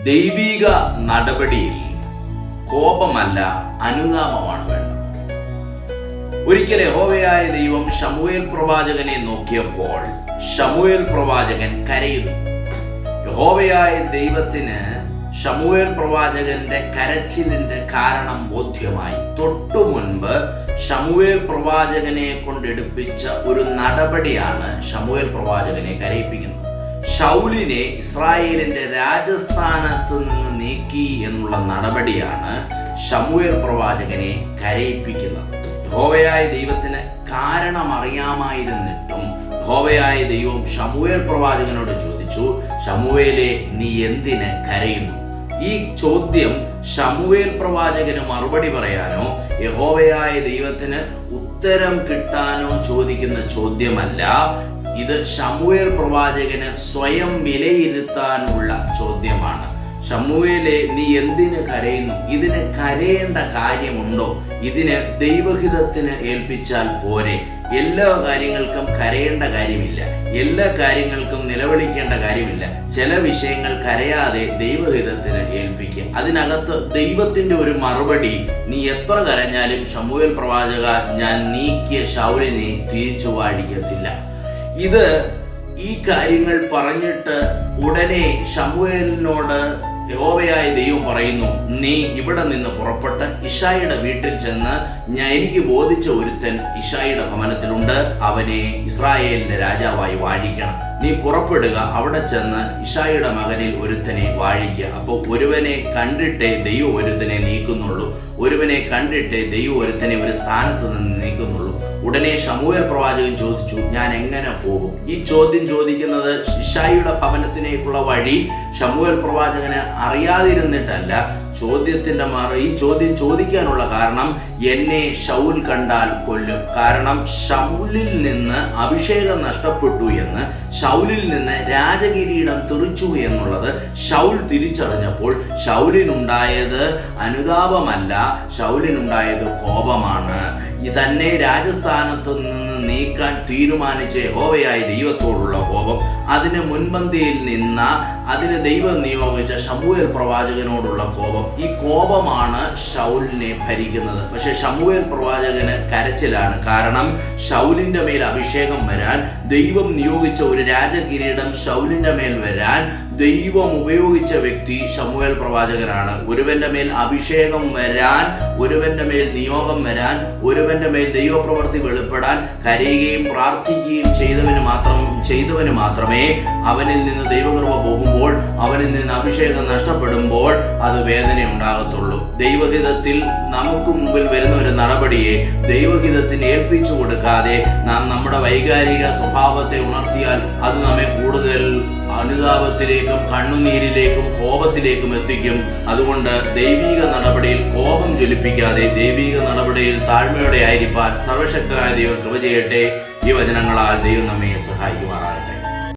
ദൈവിക നടപടിയിൽ കോപമല്ല, അനുതാപമാണ് വേണ്ടത്. ഒരിക്കൽ യഹോവയായ ദൈവം ശമൂവേൽ പ്രവാചകനെ നോക്കിയപ്പോൾ ശമൂവേൽ പ്രവാചകൻ കരയുന്നു. യഹോവയായ ദൈവത്തിന് ശമൂവേൽ പ്രവാചകന്റെ കരച്ചിലിന്റെ കാരണം ബോധ്യമായി. തൊട്ടു മുൻപ് ശമൂവേൽ പ്രവാചകനെ കൊണ്ടെടുപ്പിച്ച ഒരു നടപടിയാണ് ശമൂവേൽ പ്രവാചകനെ കരയിപ്പിക്കുന്നത്. ശൗലിനെ ഇസ്രായേലിന്റെ രാജസ്ഥാനത്ത് നിന്ന് നീക്കി എന്നുള്ള നടപടിയാണ് ശമൂവേൽ പ്രവാചകനെ കരയിപ്പിക്കുന്നത്. യഹോവയായ ദൈവത്തിന് കാരണം അറിയാമായിരുന്നിട്ടും യഹോവയായ ദൈവം ശമൂവേൽ പ്രവാചകനോട് ചോദിച്ചു, ശമൂവേലേ, നീ എന്തിന് കരയുന്നു? ഈ ചോദ്യം ശമൂവേൽ പ്രവാചകന് മറുപടി പറയാനോ യഹോവയായ ദൈവത്തിന് ഉത്തരം കിട്ടാനോ ചോദിക്കുന്ന ചോദ്യമല്ല. ഇത് ശമൂവേൽ പ്രവാചകന് സ്വയം വിലയിരുത്താനുള്ള ചോദ്യമാണ്. ശമൂവേലേ, നീ എന്തിന് കരയുന്നു? ഇതിന് കരയേണ്ട കാര്യമുണ്ടോ? ഇതിന് ദൈവഹിതത്തിന് ഏൽപ്പിച്ചാൽ പോരെ? എല്ലാ കാര്യങ്ങൾക്കും കരയേണ്ട കാര്യമില്ല, എല്ലാ കാര്യങ്ങൾക്കും നിലവിളിക്കേണ്ട കാര്യമില്ല. ചില വിഷയങ്ങൾ കരയാതെ ദൈവഹിതത്തിന് ഏൽപ്പിക്കുക. അതിനകത്ത് ദൈവത്തിന്റെ ഒരു മറുപടി, നീ എത്ര കരഞ്ഞാലും ശമൂവേൽ പ്രവാചക, ഞാൻ നീക്കിയ ശൗലിനെ തിരിച്ചു വാഴിക്കത്തില്ല. ഈ കാര്യങ്ങൾ പറഞ്ഞിട്ട് ഉടനെ ശമൂവേലിനോട് യഹോവയായ ദൈവം പറയുന്നു, നീ ഇവിടെ നിന്ന് പുറപ്പെട്ട് ഇശായിയുടെ വീട്ടിൽ ചെന്ന് എനിക്ക് ബോധിച്ച ഒരുത്തൻ ഇശായിയുടെ ഭവനത്തിലുണ്ട്, അവനെ ഇസ്രായേലിന്റെ രാജാവായി വാഴിക്കണം. നീ പുറപ്പെടുക, അവിടെ ചെന്ന് ഇശായിയുടെ മകനിൽ ഒരുത്തനെ വാഴിക്കുക. അപ്പോൾ ഒരുവനെ കണ്ടിട്ടേ ദൈവം ഒരുത്തനെ നീക്കുന്നുള്ളൂ, ഒരുവനെ കണ്ടിട്ടേ ദൈവം ഒരുത്തനെ ഒരു സ്ഥാനത്ത് നിന്ന് നീക്കുന്നുള്ളൂ. ഉടനെ ശമൂവേൽ പ്രവാചകൻ ചോദിച്ചു, ഞാൻ എങ്ങനെ പോകും? ഈ ചോദ്യം ചോദിക്കുന്നത് ഇശായിയുടെ ഭവനത്തിലേക്കുള്ള വഴി ശമൂവേൽ പ്രവാചകന് അറിയാതിരുന്നിട്ടല്ല. ഈ ചോദ്യം ചോദിക്കാനുള്ള കാരണം, എന്നെ ശൗൽ കണ്ടാൽ കൊല്ലും. കാരണം ശൗലിൽ നിന്ന് അഭിഷേകം നഷ്ടപ്പെട്ടു എന്ന്, ശൗലിൽ നിന്ന് രാജകിരീടം തെറിച്ചു എന്നുള്ളത് ശൗൽ തിരിച്ചറിഞ്ഞപ്പോൾ ശൗലിനുണ്ടായത് അനുതാപമല്ല, ശൗലിനുണ്ടായത് കോപമാണ്. തന്നെ രാജസ്ഥാനത്ത് നിന്ന് നീക്കാൻ തീരുമാനിച്ച യഹോവയായ ദൈവത്തോടുള്ള കോപം, അതിന് മുൻപന്തിയിൽ നിന്ന, അതിന് ദൈവം നിയോഗിച്ച ശമൂവേൽ പ്രവാചകനോടുള്ള കോപം, ഈ കോപമാണ് ശൗലിനെ ഭരിക്കുന്നത്. പക്ഷെ ശമൂവേൽ പ്രവാചകന് കരച്ചിലാണ്. കാരണം ശൗലിന്റെ മേൽ അഭിഷേകം വരാൻ, ദൈവം നിയോഗിച്ച ഒരു രാജകിരീടം ശൗലിന്റെ മേൽ വരാൻ ദൈവം ഉപയോഗിച്ച വ്യക്തി ശമൂവേൽ പ്രവാചകനാണ്. ഒരുവന്റെ മേൽ അഭിഷേകം വരാൻ, ഒരുവന്റെ മേൽ നിയോഗം വരാൻ, ഒരുവന്റെ മേൽ ദൈവപ്രവൃത്തി വെളിപ്പെടാൻ കരയുകയും പ്രാർത്ഥിക്കുകയും ചെയ്തവന് മാത്രമേ അവനിൽ നിന്ന് ദൈവകൃപ പോകുമ്പോൾ, അവനിൽ നിന്ന് അഭിഷേകം നഷ്ടപ്പെടുമ്പോൾ അത് വേദന ഉണ്ടാകത്തുള്ളൂ. ദൈവഹിതത്തിൽ നമുക്ക് മുമ്പിൽ വരുന്ന ഒരു നടപടിയെ ദൈവഹിതത്തിന് ഏൽപ്പിച്ചു കൊടുക്കാതെ നാം നമ്മുടെ വൈകാരിക സ്വഭാവത്തെ ഉണർത്തിയാൽ അത് നമ്മെ കൂടുതൽ അനുതാപത്തിലേക്കും കണ്ണുനീരിലേക്കും കോപത്തിലേക്കും എത്തിക്കും. അതുകൊണ്ട് ദൈവിക നടപടിയിൽ കോപം ജ്വലിപ്പിക്കാതെ ദൈവിക നടപടിയിൽ താഴ്മയോടെ ആയിരിക്കാൻ സർവശക്തനായ ദൈവം കൃപ ചെയ്യട്ടെ. ഈ വചനങ്ങളാൽ ദൈവം നമ്മെ സഹായിക്കുമാറാകട്ടെ.